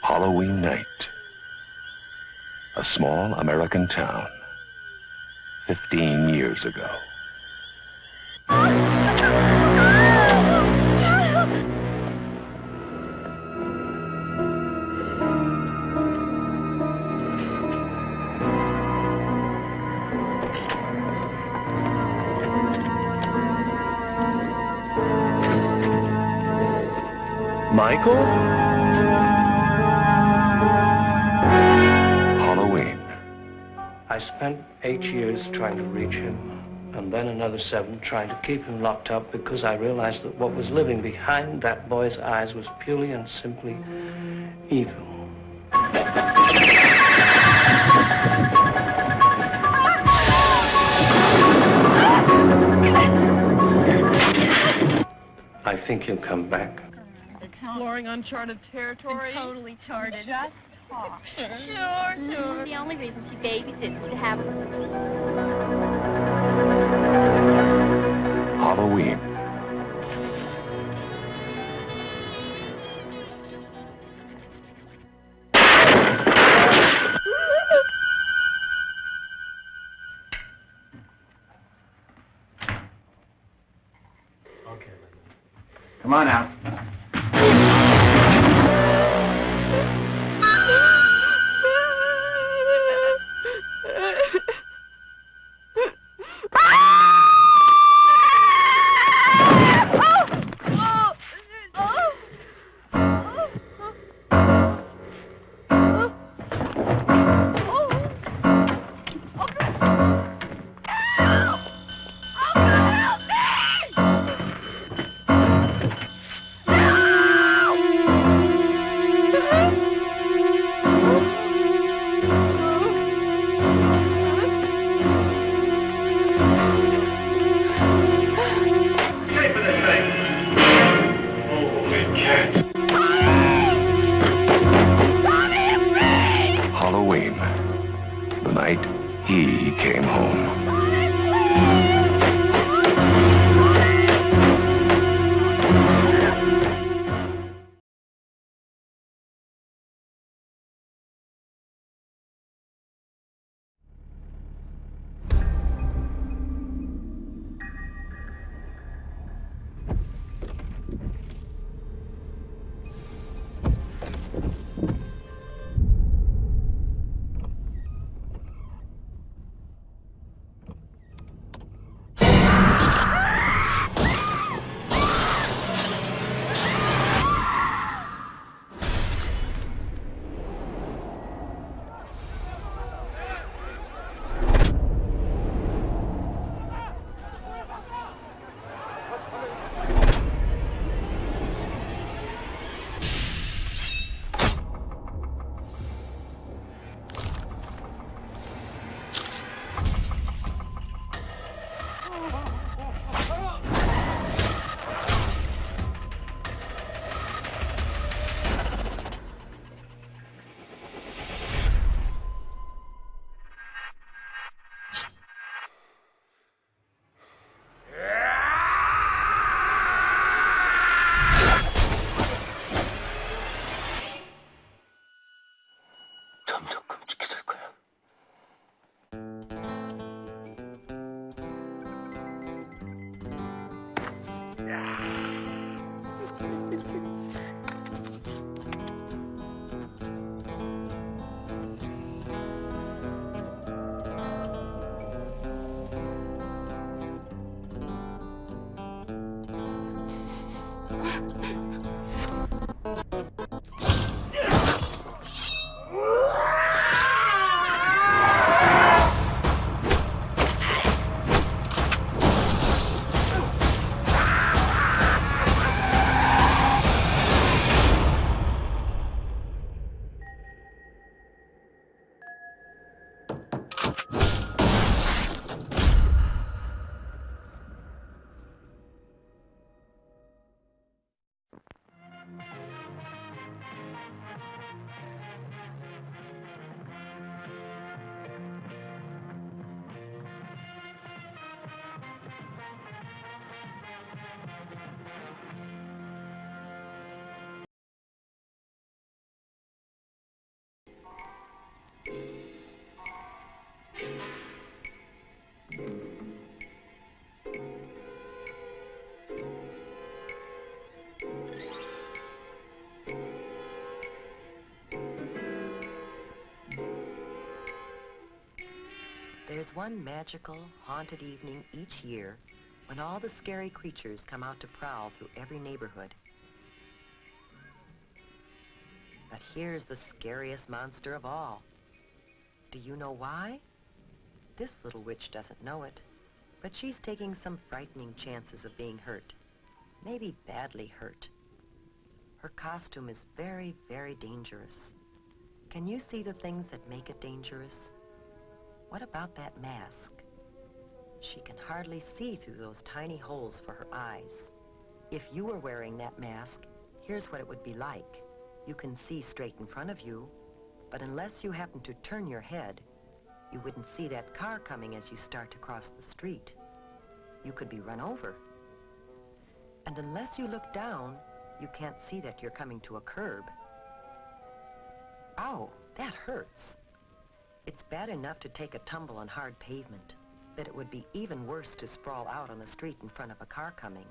Halloween night. A small American town. 15 years ago. Michael? Halloween. I spent 8 years trying to reach him, and then another 7 trying to keep him locked up because I realized that what was living behind that boy's eyes was purely and simply evil. I think he'll come back. Exploring uncharted territory? Totally charted. Just talk. Sure. The only reason she babysits is to have Halloween. Okay. Come on out. There's one magical, haunted evening each year when all the scary creatures come out to prowl through every neighborhood. But here's the scariest monster of all. Do you know why? This little witch doesn't know it, but she's taking some frightening chances of being hurt, maybe badly hurt. Her costume is very, very dangerous. Can you see the things that make it dangerous? What about that mask? She can hardly see through those tiny holes for her eyes. If you were wearing that mask, here's what it would be like. You can see straight in front of you, but unless you happen to turn your head, you wouldn't see that car coming as you start to cross the street. You could be run over. And unless you look down, you can't see that you're coming to a curb. Ow, that hurts. It's bad enough to take a tumble on hard pavement, but it would be even worse to sprawl out on the street in front of a car coming.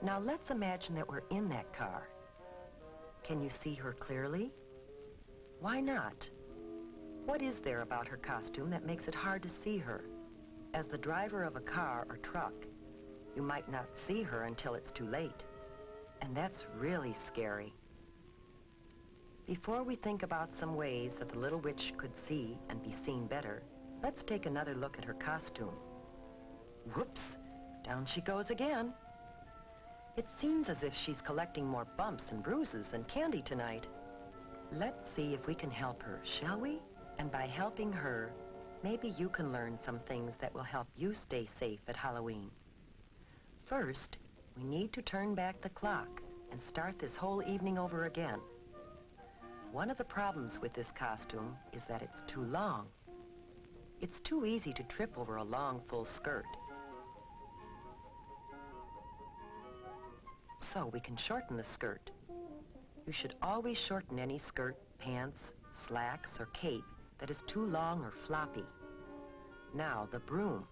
Now let's imagine that we're in that car. Can you see her clearly? Why not? What is there about her costume that makes it hard to see her? As the driver of a car or truck, you might not see her until it's too late. And that's really scary. Before we think about some ways that the little witch could see and be seen better, let's take another look at her costume. Whoops, down she goes again. It seems as if she's collecting more bumps and bruises than candy tonight. Let's see if we can help her, shall we? And by helping her, maybe you can learn some things that will help you stay safe at Halloween. First, we need to turn back the clock and start this whole evening over again. One of the problems with this costume is that it's too long. It's too easy to trip over a long, full skirt. So we can shorten the skirt. You should always shorten any skirt, pants, slacks, or cape that is too long or floppy. Now, the broom.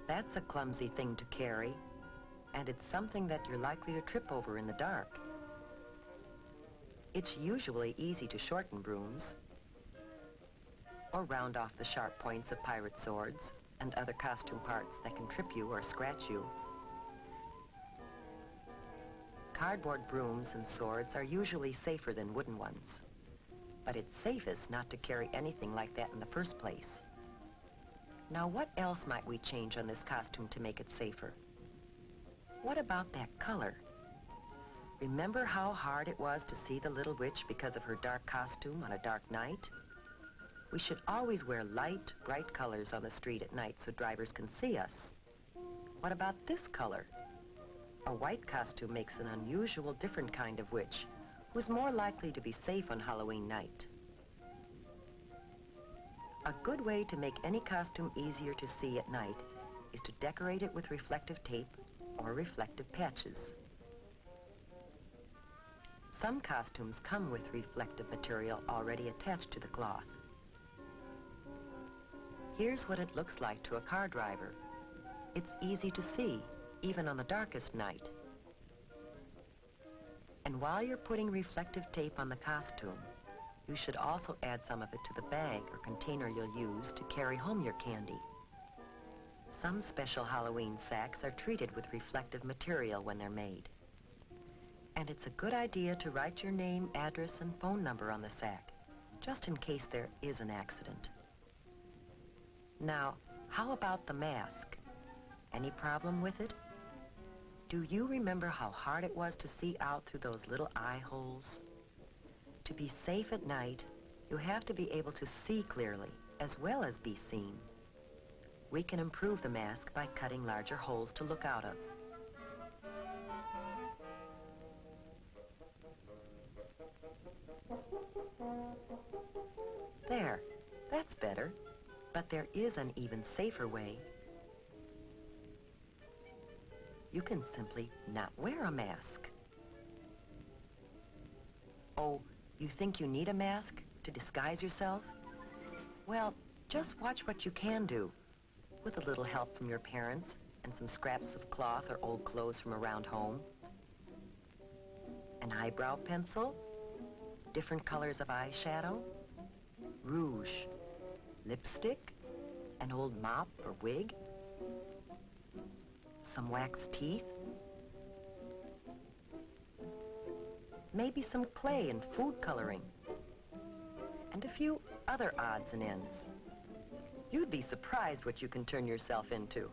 That's a clumsy thing to carry, and it's something that you're likely to trip over in the dark. It's usually easy to shorten brooms or round off the sharp points of pirate swords and other costume parts that can trip you or scratch you. Cardboard brooms and swords are usually safer than wooden ones, but it's safest not to carry anything like that in the first place. Now, what else might we change on this costume to make it safer? What about that color? Remember how hard it was to see the little witch because of her dark costume on a dark night? We should always wear light, bright colors on the street at night so drivers can see us. What about this color? A white costume makes an unusual, different kind of witch who's more likely to be safe on Halloween night. A good way to make any costume easier to see at night is to decorate it with reflective tape or reflective patches. Some costumes come with reflective material already attached to the cloth. Here's what it looks like to a car driver. It's easy to see, even on the darkest night. And while you're putting reflective tape on the costume, you should also add some of it to the bag or container you'll use to carry home your candy. Some special Halloween sacks are treated with reflective material when they're made. And it's a good idea to write your name, address, and phone number on the sack, just in case there is an accident. Now, how about the mask? Any problem with it? Do you remember how hard it was to see out through those little eye holes? To be safe at night, you have to be able to see clearly, as well as be seen. We can improve the mask by cutting larger holes to look out of. There, that's better, but there is an even safer way. You can simply not wear a mask. Oh, you think you need a mask to disguise yourself? Well, Just watch what you can do, with a little help from your parents and some scraps of cloth or old clothes from around home. An eyebrow pencil, different colors of eyeshadow, rouge, lipstick, an old mop or wig, some wax teeth, maybe some clay and food coloring, and a few other odds and ends. You'd be surprised what you can turn yourself into.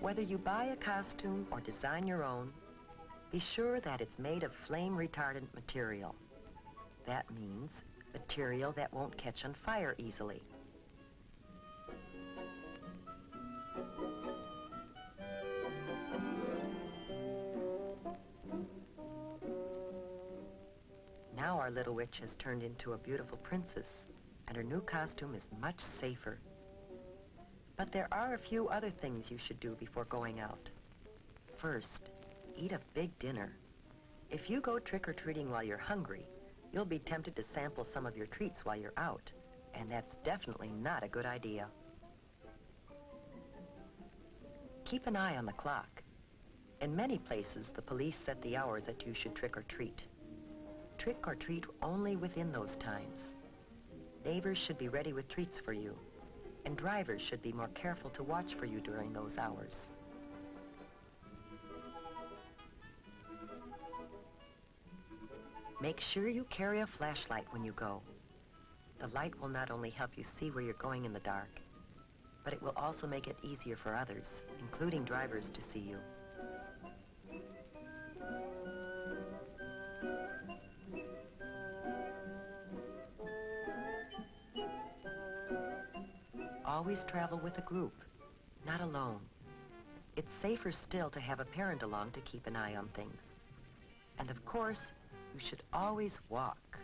Whether you buy a costume or design your own, be sure that it's made of flame-retardant material. That means material that won't catch on fire easily. Now our little witch has turned into a beautiful princess, and her new costume is much safer. But there are a few other things you should do before going out. First, eat a big dinner. If you go trick-or-treating while you're hungry, you'll be tempted to sample some of your treats while you're out, and that's definitely not a good idea. Keep an eye on the clock. In many places, the police set the hours that you should trick-or-treat. Trick-or-treat only within those times. Neighbors should be ready with treats for you, and drivers should be more careful to watch for you during those hours. Make sure you carry a flashlight when you go. The light will not only help you see where you're going in the dark, but it will also make it easier for others, including drivers, to see you. Always travel with a group, not alone. It's safer still to have a parent along to keep an eye on things. And of course, you should always walk.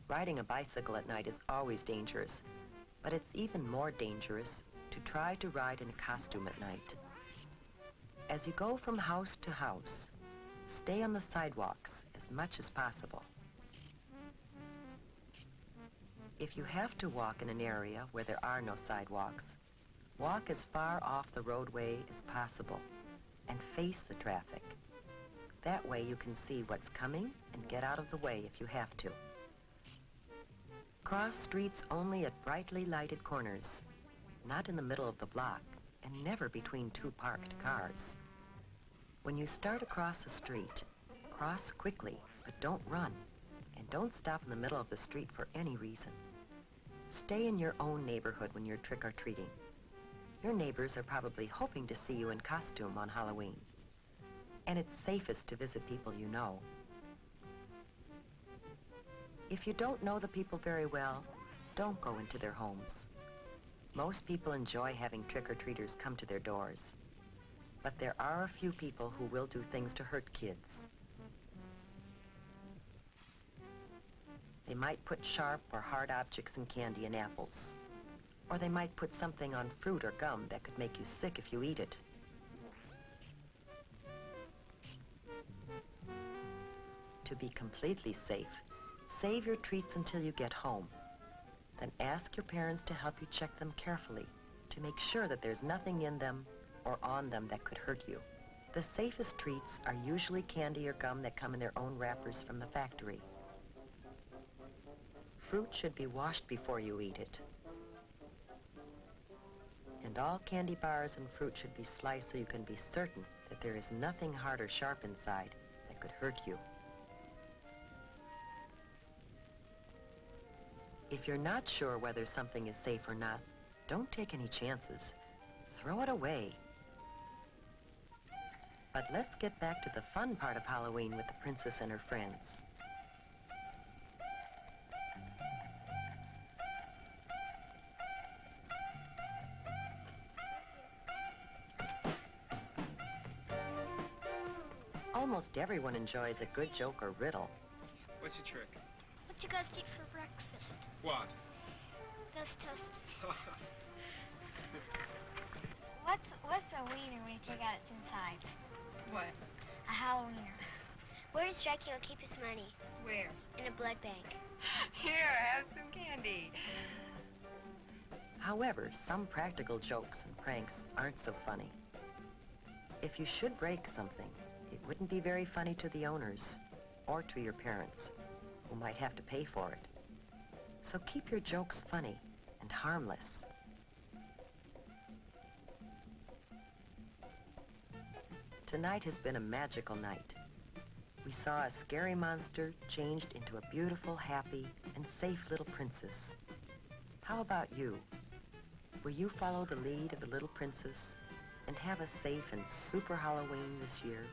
Riding a bicycle at night is always dangerous, but it's even more dangerous to try to ride in a costume at night. As you go from house to house, stay on the sidewalks as much as possible. If you have to walk in an area where there are no sidewalks, walk as far off the roadway as possible and face the traffic. That way you can see what's coming and get out of the way if you have to. Cross streets only at brightly lighted corners, not in the middle of the block, and never between two parked cars. When you start across the street, cross quickly, but don't run, and don't stop in the middle of the street for any reason. Stay in your own neighborhood when you're trick-or-treating. Your neighbors are probably hoping to see you in costume on Halloween. And it's safest to visit people you know. If you don't know the people very well, don't go into their homes. Most people enjoy having trick-or-treaters come to their doors. But there are a few people who will do things to hurt kids. They might put sharp or hard objects and candy in apples. Or they might put something on fruit or gum that could make you sick if you eat it. To be completely safe, save your treats until you get home. Then ask your parents to help you check them carefully to make sure that there's nothing in them or on them that could hurt you. The safest treats are usually candy or gum that come in their own wrappers from the factory. Fruit should be washed before you eat it. And all candy bars and fruit should be sliced so you can be certain that there is nothing hard or sharp inside that could hurt you. If you're not sure whether something is safe or not, don't take any chances. Throw it away. But let's get back to the fun part of Halloween with the princess and her friends. Almost everyone enjoys a good joke or riddle. What's your trick? What you guys eat for breakfast? What? Ghost toast. What's a wiener when you take out its inside? What? A Halloweener. Where does Dracula keep his money? Where? In a blood bank. Here, have some candy. However, some practical jokes and pranks aren't so funny. If you should break something, it wouldn't be very funny to the owners or to your parents, who might have to pay for it. So keep your jokes funny and harmless. Tonight has been a magical night. We saw a scary monster changed into a beautiful, happy, and safe little princess. How about you? Will you follow the lead of the little princess and have a safe and super Halloween this year?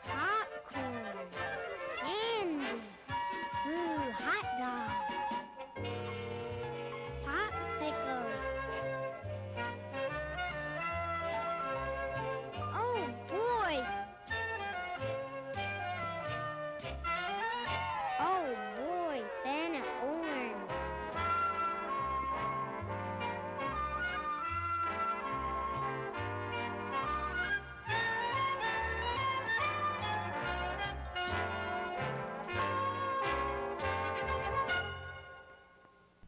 Popcorn. Candy. Ooh, hot dog. Popsicle. Oh, boy. Oh, boy. Banana orange.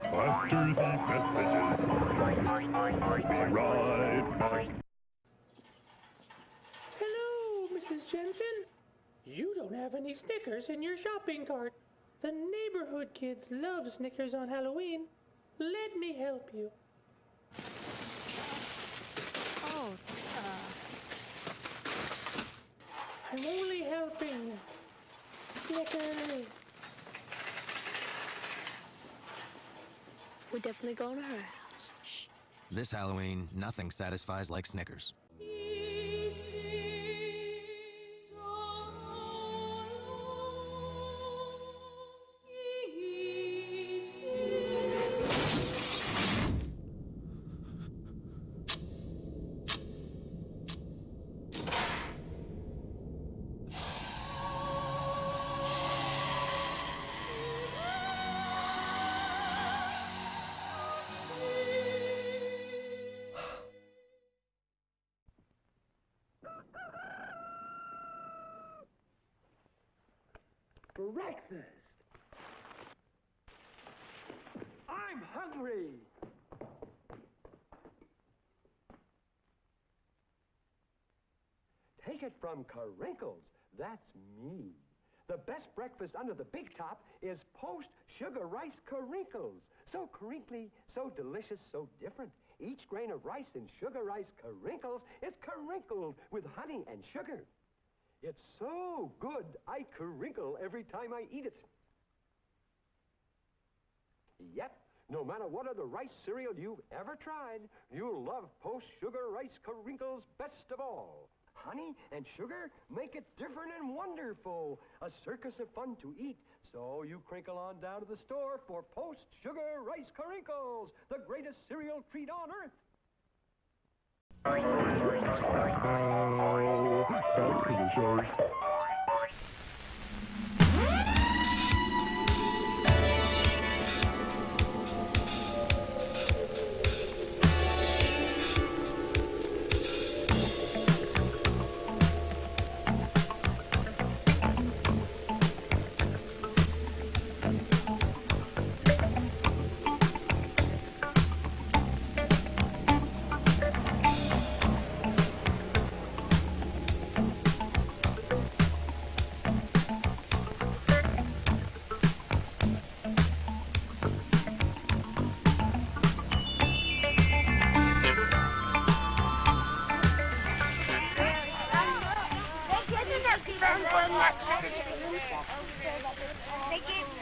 After the messages, be right back. Hello, Mrs. Jensen. You don't have any Snickers in your shopping cart. The neighborhood kids love Snickers on Halloween. Let me help you. Oh, I'm only helping. Snickers. We're definitely going to her house. Shh. This Halloween, nothing satisfies like Snickers. Breakfast! I'm hungry! Take it from Carinkles. That's me. The best breakfast under the big top is post-sugar rice Carinkles. So crinkly, so delicious, so different. Each grain of rice in sugar rice Carinkles is carinkled with honey and sugar. It's so good, I crinkle every time I eat it. Yep, no matter what other rice cereal you've ever tried, you'll love post-sugar rice Carinkles best of all. Honey and sugar make it different and wonderful. A circus of fun to eat. So you crinkle on down to the store for post-sugar rice Carinkles, the greatest cereal treat on earth. Back to the show.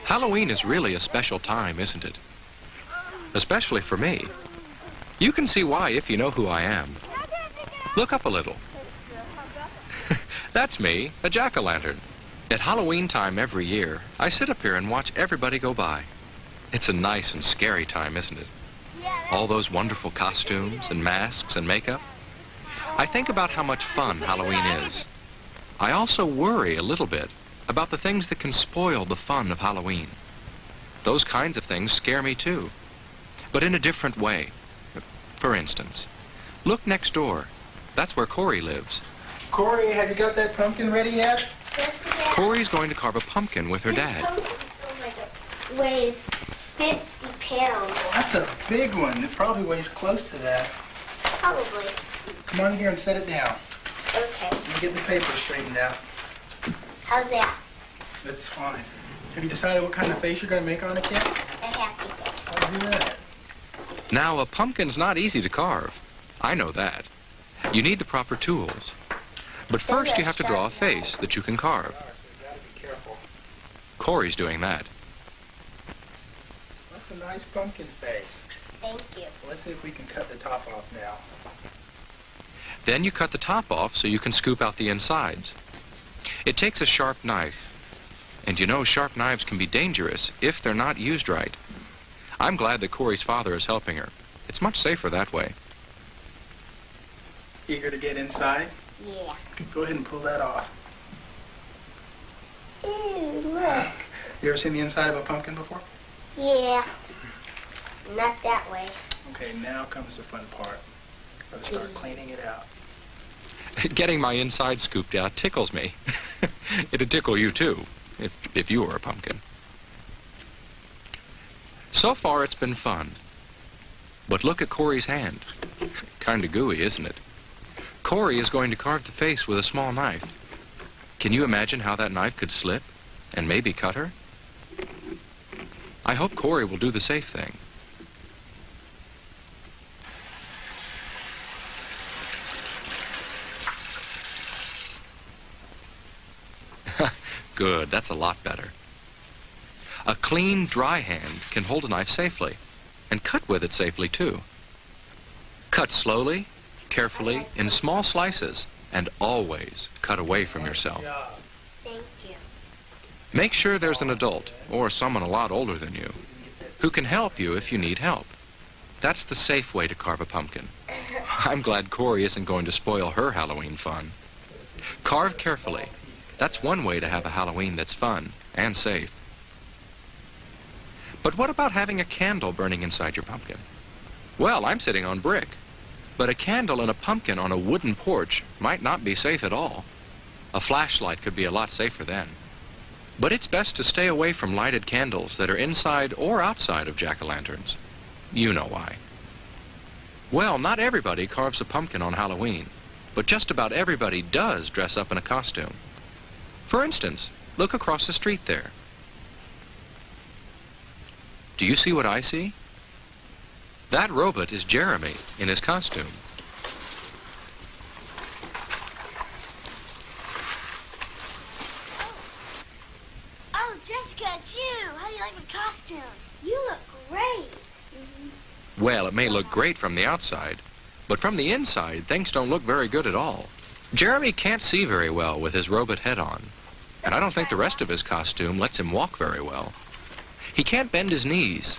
Halloween is really a special time, isn't it? Especially for me. You can see why if you know who I am. Look up a little. That's me, a jack-o'-lantern. At Halloween time every year, I sit up here and watch everybody go by. It's a nice and scary time, isn't it? All those wonderful costumes and masks and makeup. I think about how much fun Halloween is. I also worry a little bit about the things that can spoil the fun of Halloween. Those kinds of things scare me too, but in a different way. For instance, look next door. That's where Corey lives. Corey, have you got that pumpkin ready yet? Yes, Dad. Corey's going to carve a pumpkin with her dad. Weighs 50 pounds. That's a big one. It probably weighs close to that. Probably. Come on here and set it down. Okay. Let me get the paper straightened out. How's that? That's fine. Have you decided what kind of face you're going to make on it yet? A happy face. I'll do that. Now, a pumpkin's not easy to carve. I know that. You need the proper tools. But first you have to draw a face that you can carve. Corey's doing that. That's a nice pumpkin face. Thank you. Let's see if we can cut the top off now. Then you cut the top off so you can scoop out the insides. It takes a sharp knife. And you know, sharp knives can be dangerous if they're not used right. I'm glad that Corey's father is helping her. It's much safer that way. Eager to get inside? Yeah. Go ahead and pull that off. Ew, look. You ever seen the inside of a pumpkin before? Yeah. Not that way. Okay, now comes the fun part. Gotta start cleaning it out. Getting my inside scooped out tickles me. It'd tickle you too, if you were a pumpkin. So far it's been fun. But look at Corey's hand. Kinda gooey, isn't it? Corey is going to carve the face with a small knife. Can you imagine how that knife could slip and maybe cut her? I hope Corey will do the safe thing. Good, that's a lot better. A clean, dry hand can hold a knife safely, and cut with it safely too. Cut slowly, carefully, in small slices, and always cut away from yourself. Thank you. Make sure there's an adult, or someone a lot older than you, who can help you if you need help. That's the safe way to carve a pumpkin. I'm glad Corey isn't going to spoil her Halloween fun. Carve carefully. That's one way to have a Halloween that's fun and safe. But what about having a candle burning inside your pumpkin? Well, I'm sitting on brick. But a candle and a pumpkin on a wooden porch might not be safe at all. A flashlight could be a lot safer then. But it's best to stay away from lighted candles that are inside or outside of jack-o'-lanterns. You know why. Well, not everybody carves a pumpkin on Halloween, but just about everybody does dress up in a costume. For instance, look across the street there. Do you see what I see? That robot is Jeremy in his costume. Oh, Jessica, it's you. How do you like my costume? You look great. Well, it may look great from the outside, but from the inside, things don't look very good at all. Jeremy can't see very well with his robot head on, and I don't think the rest of his costume lets him walk very well. He can't bend his knees.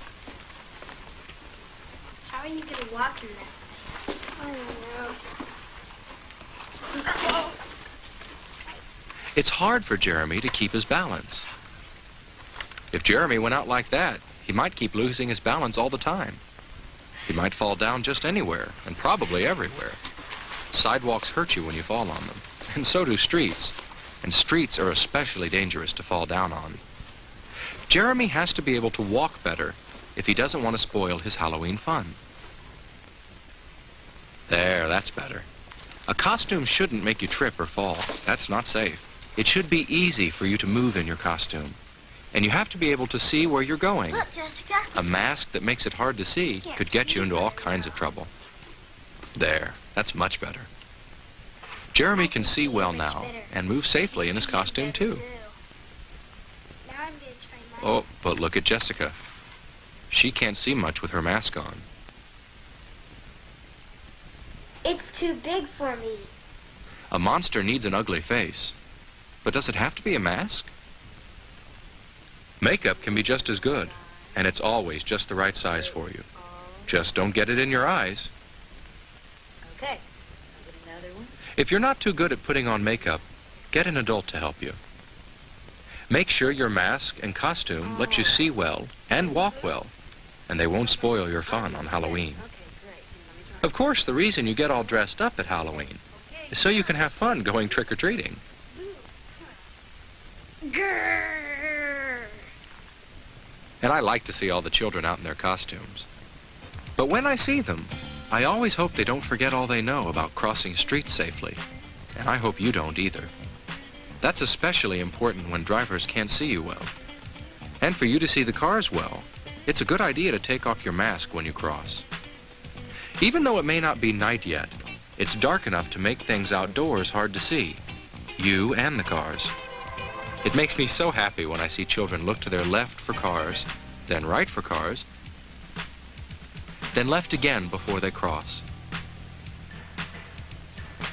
How are you going to walk in that? I don't know. It's hard for Jeremy to keep his balance. If Jeremy went out like that, he might keep losing his balance all the time. He might fall down just anywhere, and probably everywhere. Sidewalks hurt you when you fall on them, and so do streets. And streets are especially dangerous to fall down on. Jeremy has to be able to walk better if he doesn't want to spoil his Halloween fun. There, that's better. A costume shouldn't make you trip or fall. That's not safe. It should be easy for you to move in your costume. And you have to be able to see where you're going. Look, Jessica. A mask that makes it hard to see could get you into all kinds of trouble. There, that's much better. Jeremy can see well now and move safely in his costume too. Now I'm going to try mine. Oh, but look at Jessica. She can't see much with her mask on. It's too big for me. A monster needs an ugly face. But does it have to be a mask? Makeup can be just as good, and it's always just the right size for you. Just don't get it in your eyes. Okay. I'll get another If you're not too good at putting on makeup, get an adult to help you. Make sure your mask and costume let you see well and walk well, and they won't spoil your fun on Halloween. Of course, the reason you get all dressed up at Halloween is so you can have fun going trick-or-treating. And I like to see all the children out in their costumes. But when I see them, I always hope they don't forget all they know about crossing streets safely. And I hope you don't either. That's especially important when drivers can't see you well. And for you to see the cars well, it's a good idea to take off your mask when you cross. Even though it may not be night yet, it's dark enough to make things outdoors hard to see, you and the cars. It makes me so happy when I see children look to their left for cars, then right for cars, then left again before they cross.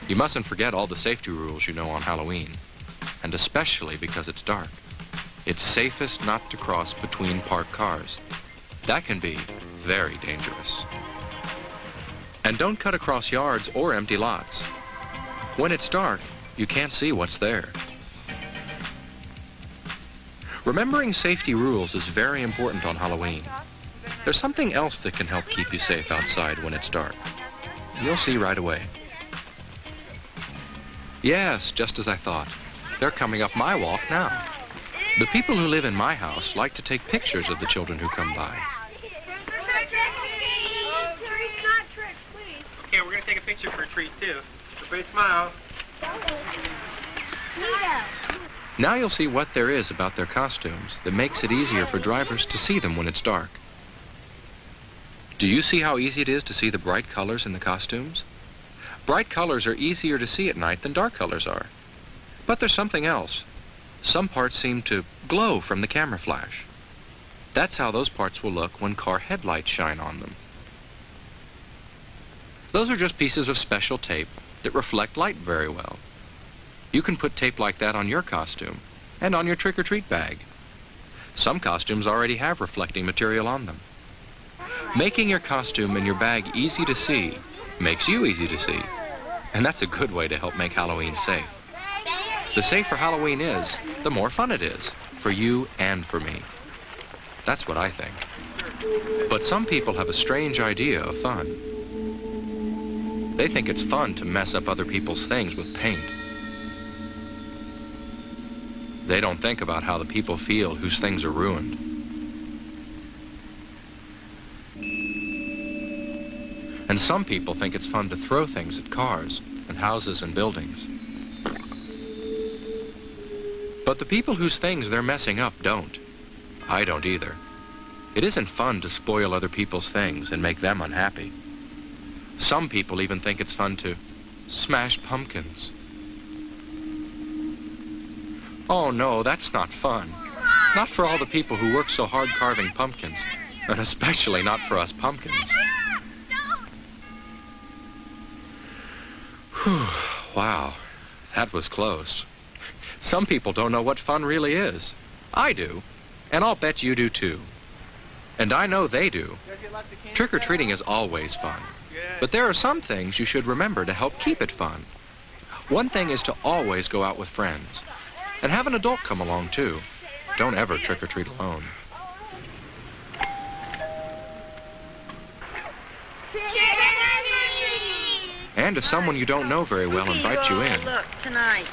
You mustn't forget all the safety rules you know on Halloween, and especially because it's dark. It's safest not to cross between parked cars. That can be very dangerous. And don't cut across yards or empty lots. When it's dark, you can't see what's there. Remembering safety rules is very important on Halloween. There's something else that can help keep you safe outside when it's dark. You'll see right away. Yes, just as I thought. They're coming up my walk now. The people who live in my house like to take pictures of the children who come by. Okay, we're going to take a picture for a treat, too. Everybody smile. Now you'll see what there is about their costumes that makes it easier for drivers to see them when it's dark. Do you see how easy it is to see the bright colors in the costumes? Bright colors are easier to see at night than dark colors are. But there's something else. Some parts seem to glow from the camera flash. That's how those parts will look when car headlights shine on them. Those are just pieces of special tape that reflect light very well. You can put tape like that on your costume and on your trick-or-treat bag. Some costumes already have reflecting material on them. Making your costume and your bag easy to see makes you easy to see. And that's a good way to help make Halloween safe. The safer Halloween is, the more fun it is, for you and for me. That's what I think. But some people have a strange idea of fun. They think it's fun to mess up other people's things with paint. They don't think about how the people feel whose things are ruined. And some people think it's fun to throw things at cars and houses and buildings. But the people whose things they're messing up don't. I don't either. It isn't fun to spoil other people's things and make them unhappy. Some people even think it's fun to smash pumpkins. Oh no, that's not fun. Not for all the people who work so hard carving pumpkins, and especially not for us pumpkins. Whew, wow, that was close. Some people don't know what fun really is. I do, and I'll bet you do too. And I know they do. Trick-or-treating is always fun. But there are some things you should remember to help keep it fun. One thing is to always go out with friends. And have an adult come along too. Don't ever trick-or-treat alone. And if someone you don't know very well invites you in. Look, tonight.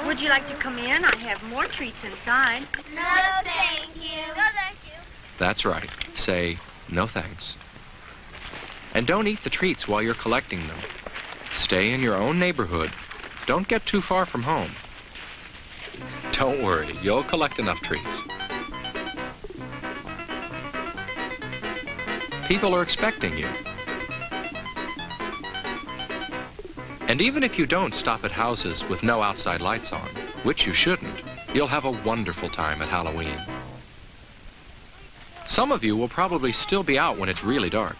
Would you like to come in? I have more treats inside. No, thank you. No, thank you. That's right. Say, no thanks. And don't eat the treats while you're collecting them. Stay in your own neighborhood. Don't get too far from home. Don't worry, you'll collect enough treats. People are expecting you. And even if you don't stop at houses with no outside lights on, which you shouldn't, you'll have a wonderful time at Halloween. Some of you will probably still be out when it's really dark.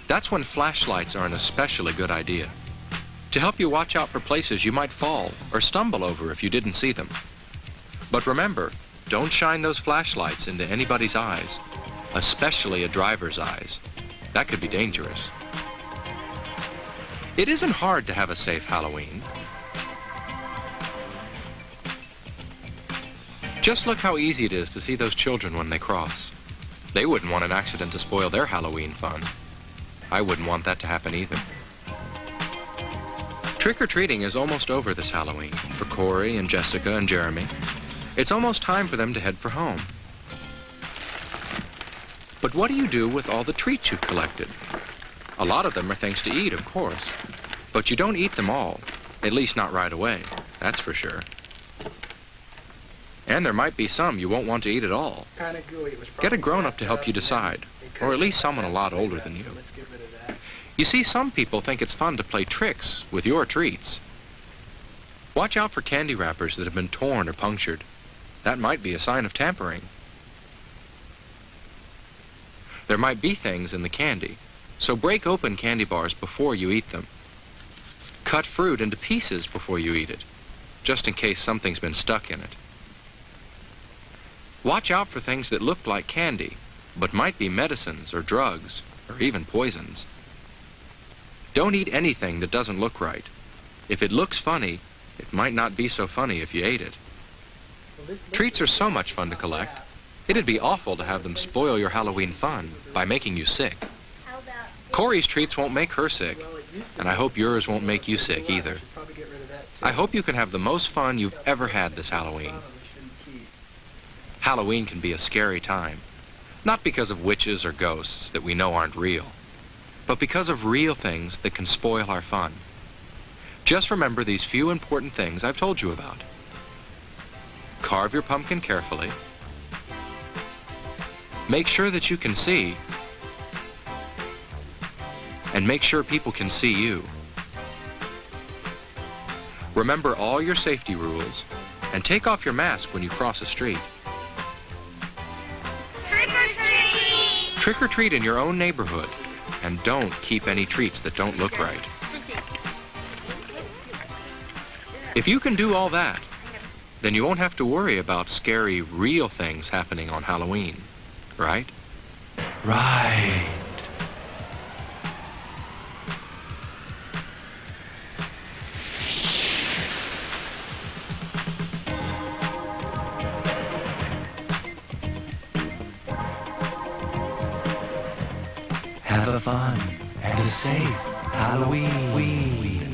That's when flashlights are an especially good idea, to help you watch out for places you might fall or stumble over if you didn't see them. But remember, don't shine those flashlights into anybody's eyes, especially a driver's eyes. That could be dangerous. It isn't hard to have a safe Halloween. Just look how easy it is to see those children when they cross. They wouldn't want an accident to spoil their Halloween fun. I wouldn't want that to happen either. Trick-or-treating is almost over this Halloween for Corey and Jessica and Jeremy. It's almost time for them to head for home. But what do you do with all the treats you've collected? A lot of them are things to eat, of course. But you don't eat them all, at least not right away, that's for sure. And there might be some you won't want to eat at all. Kinda gooey. It was Get a probably grown-up to help you decide, or at least someone a lot older than you. Let's get rid of that. You see, some people think it's fun to play tricks with your treats. Watch out for candy wrappers that have been torn or punctured. That might be a sign of tampering. There might be things in the candy, so break open candy bars before you eat them. Cut fruit into pieces before you eat it, just in case something's been stuck in it. Watch out for things that look like candy, but might be medicines or drugs, or even poisons. Don't eat anything that doesn't look right. If it looks funny, it might not be so funny if you ate it. Treats are so much fun to collect. It'd be awful to have them spoil your Halloween fun by making you sick. Corey's treats won't make her sick, and I hope yours won't make you sick either. I hope you can have the most fun you've ever had this Halloween. Halloween can be a scary time, not because of witches or ghosts that we know aren't real, but because of real things that can spoil our fun. Just remember these few important things I've told you about. Carve your pumpkin carefully. Make sure that you can see, and make sure people can see you. Remember all your safety rules, and take off your mask when you cross a street. Trick-or-treat! Trick-or-treat in your own neighborhood, and don't keep any treats that don't look right. If you can do all that, then you won't have to worry about scary, real things happening on Halloween, right? Right. Have a fun and a safe Halloween.